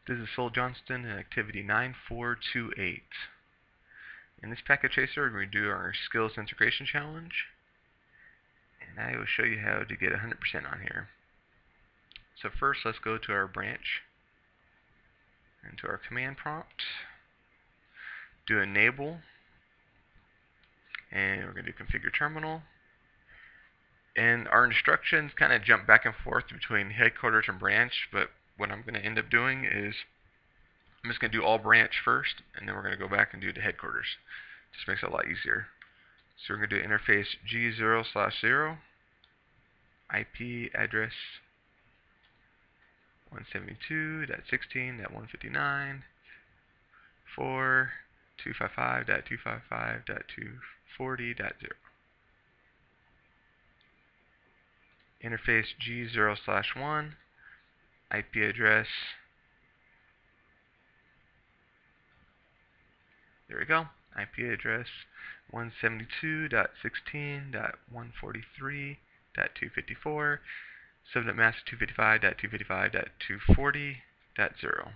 This is Johnston and activity 9428. In this packet tracer, we're going to do our skills integration challenge, and I will show you how to get 100% on here. So first, let's go to our branch, into our command prompt, do enable, and we're going to do configure terminal. And our instructions kind of jump back and forth between headquarters and branch, but what I'm going to end up doing is I'm just going to do all branch first, and then we're going to go back and do the headquarters. Just makes it a lot easier. So we're going to do interface G0/0, IP address 172.16.159.4.255.255.240.0. Interface G0/1, IP address, there we go, IP address 172.16.143.254, subnet mask 255.255.240.0.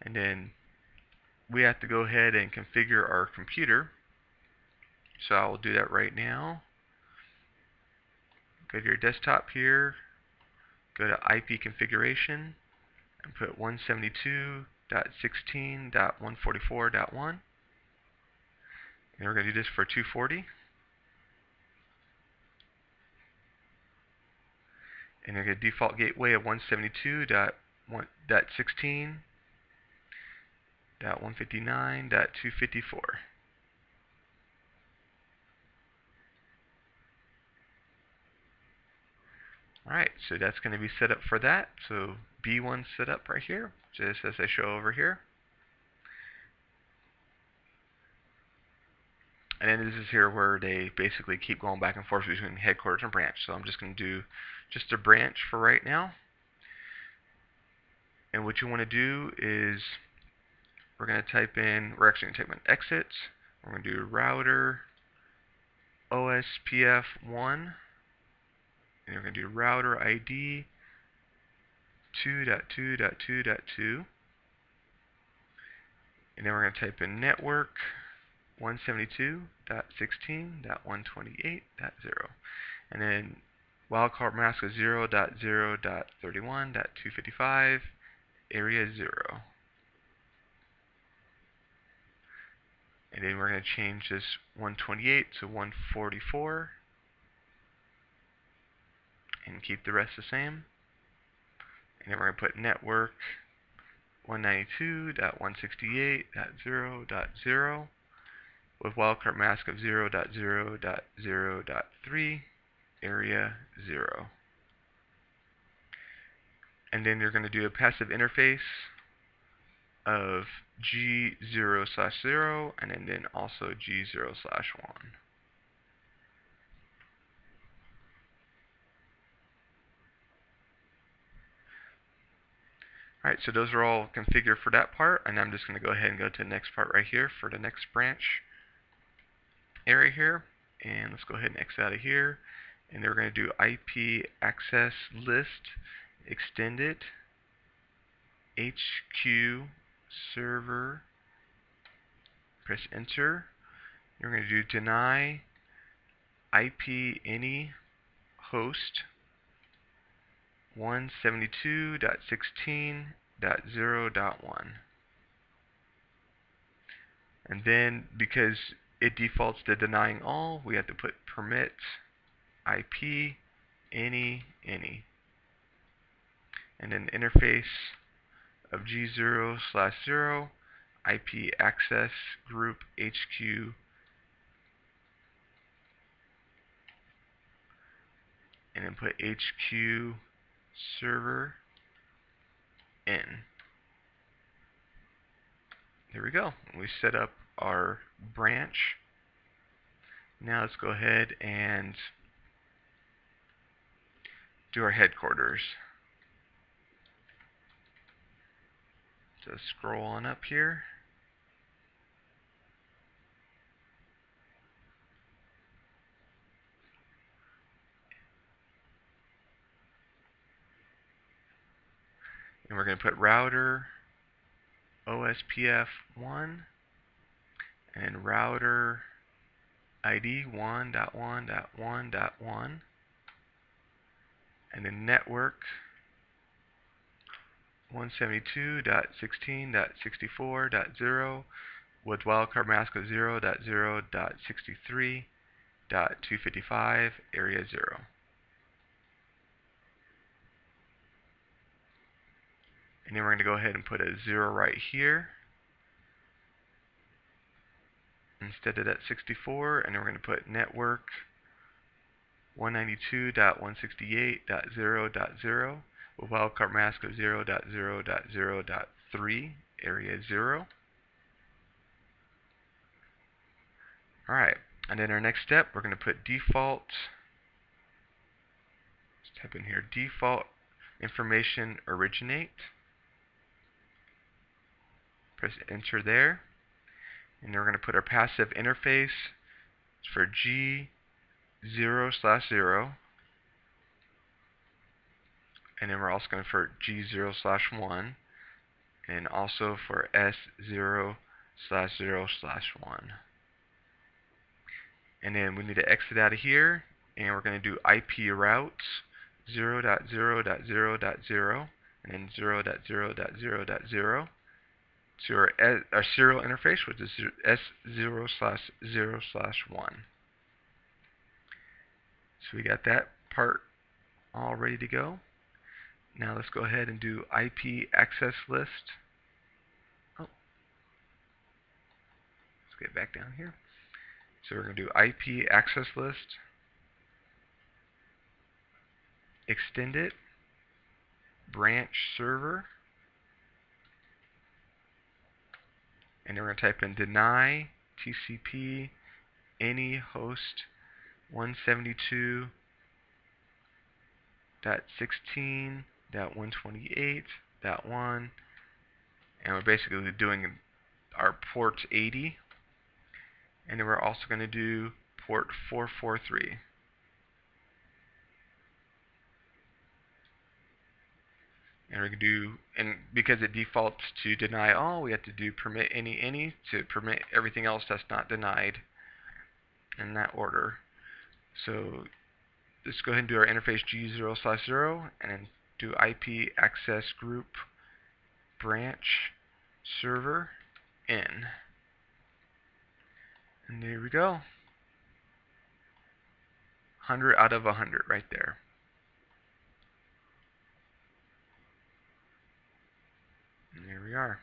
And then we have to go ahead and configure our computer. So I will do that right now. Go to your desktop here, go to IP configuration, and put 172.16.144.1. And we're going to do this for 240. And we're going to default gateway of 172.16.159.254. Alright, so that's going to be set up for that. So B1 set up right here, just as I show over here. And then this is here where they basically keep going back and forth between headquarters and branch. So I'm just going to do just a branch for right now. And what you want to do is we're actually going to type in exits. We're going to do router OSPF1. And we're going to do router ID 2.2.2.2. And then we're going to type in network 172.16.128.0. And then wildcard mask is 0.0.31.255 area 0. And then we're going to change this 128 to 144 and keep the rest the same. And then we're going to put network 192.168.0.0 with wildcard mask of 0.0.0.3 area 0. And then you're going to do a passive interface of G0/0 and then also G0/1. Alright, so those are all configured for that part, and I'm just going to go ahead and go to the next part right here for the next branch area here. And let's go ahead and exit out of here. And then we're going to do IP access list extended HQ server. Press enter. You're going to do deny IP any host 172.16.0.1. And then because it defaults to denying all, we have to put permit IP any. And then interface of G0/0 IP access group HQ and then put HQ server in. There we go. We set up our branch. Now let's go ahead and do our headquarters. So scroll on up here. And we're going to put router OSPF1 and router ID 1.1.1.1 and then network 172.16.64.0 with wildcard mask of 0.0.63.255 area 0. And then we're going to go ahead and put a 0 right here instead of that 64, and then we're going to put network 192.168.0.0 with wildcard mask of 0.0.0.3 area 0. Alright, and then our next step, we're going to put default, let's type in here, default information originate. Press enter there. And then we're going to put our passive interface for G0/0. And then we're also going to for G0/1. And also for S0/0/1. And then we need to exit out of here. And we're going to do IP routes 0.0.0.0 and then 0.0.0.0 to our serial interface, which is S0/0/1. So we got that part all ready to go. Now let's go ahead and do IP access list. Oh, let's get back down here. So we're going to do IP access list, extended, branch server, and then we're going to type in deny TCP any host 172.16.128.1, and we're basically doing our port 80, and then we're also going to do port 443. And we're going to do, and because it defaults to deny all, we have to do permit any to permit everything else that's not denied in that order. So let's go ahead and do our interface G0/0 and then do IP access group branch server in. And there we go. 100 out of 100 right there. And there we are.